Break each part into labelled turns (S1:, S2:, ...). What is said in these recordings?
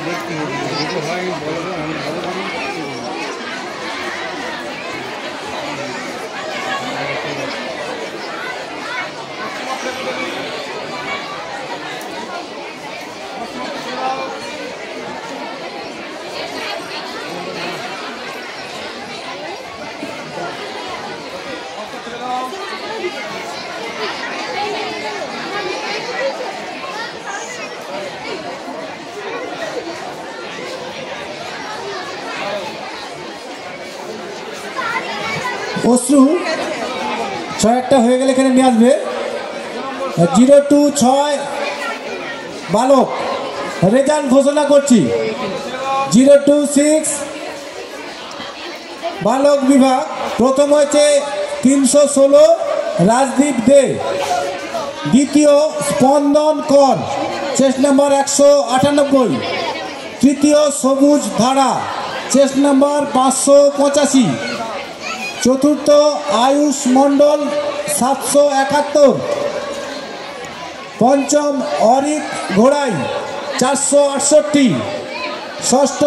S1: দেখতে হবে দুটো হয় বলবো আমি ভালো করি।
S2: অশ্রু 6 হয়ে গেলে এখানে নিয়ে আসবে। 026 বালক রেজাল্ট ঘোষণা করছি। 026 বালক বিভাগ প্রথম হয়েছে 316 রাজদীপ দে, দ্বিতীয় স্পন্দন কর চেস্ট নাম্বার 198, তৃতীয় সবুজ ধারা চেস্ট নাম্বার 585, চতুর্থ আয়ুষ মণ্ডল 771, পঞ্চম অরিক ঘোড়াই 468, ষষ্ঠ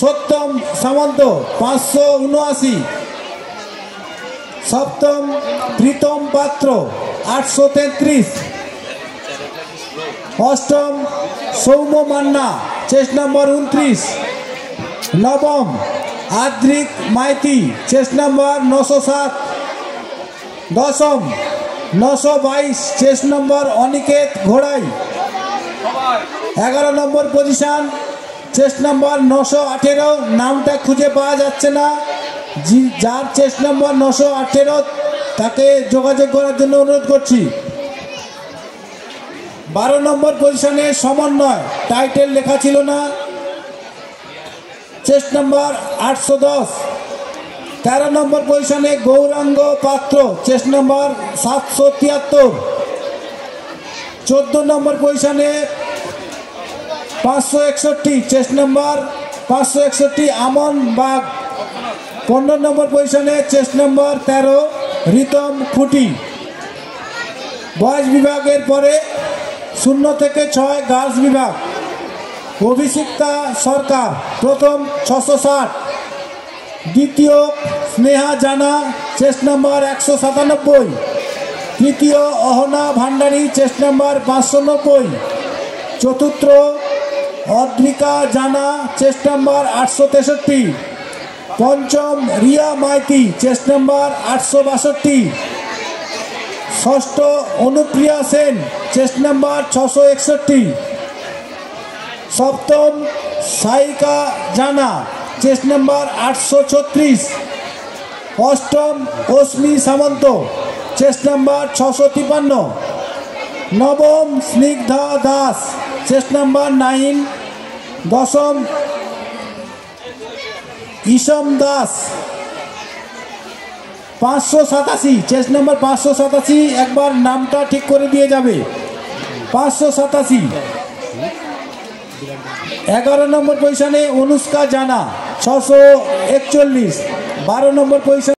S2: সত্যম সামন্ত 579, সপ্তম প্রীতম পাত্র 833, অষ্টম সৌম্য মান্না চেস্ট নাম্বার 29, নবম আদ্রিক মাইতি চেস্ট নাম্বার 907, দশম 922 চেস্ট নাম্বার অনিকেত ঘোড়াই, 11 নম্বর পজিশন চেস্ট নাম্বার 918, নামটা খুঁজে পাওয়া যাচ্ছে না, যার চেস্ট নাম্বার 918 তাকে যোগাযোগ করার জন্য অনুরোধ করছি। 12 নম্বর পজিশনে সমন্বয়, টাইটেল লেখা ছিল না, চেস্ট নাম্বার 810। 13 নম্বর পজিশনে গৌরাঙ্গ পাত্র চেস্ট নাম্বার 773। 14 নম্বর পজিশনে 561 চেস্ট নাম্বার 561 আমন বাগ। 15 নম্বর পজিশনে চেস্ট নাম্বার 13 রিতম খুঁটি। বয়েজ বিভাগের পরে 0 থেকে 6 গার্লস বিভাগ অভিষিক্তা সরকার প্রথম 660, দ্বিতীয় স্নেহা জানা চেস্ট নাম্বার 197, তৃতীয় অহনা ভান্ডারী চেস্ট নাম্বার 590, চতুর্থ অদ্রিকা জানা চেস্ট নাম্বার 863, পঞ্চম রিয়া মাইতি চেস্ট নাম্বার 862, ষষ্ঠ অনুপ্রিয়া সেন চেস্ট নাম্বার 661, সপ্তম সাইকা জানা চেস্ট নাম্বার 836, অষ্টম অশ্মি সামন্ত চেস্ট নাম্বার 653, নবম স্নিগ্ধা দাস চেস্ট নাম্বার 9, দশম ইসম দাস 587 চেস্ট নাম্বার 587, একবার নামটা ঠিক করে দিয়ে যাবে 587। 11 নম্বর পজিশনে অনুষ্কা জানা 641, 12 নম্বর পজিশন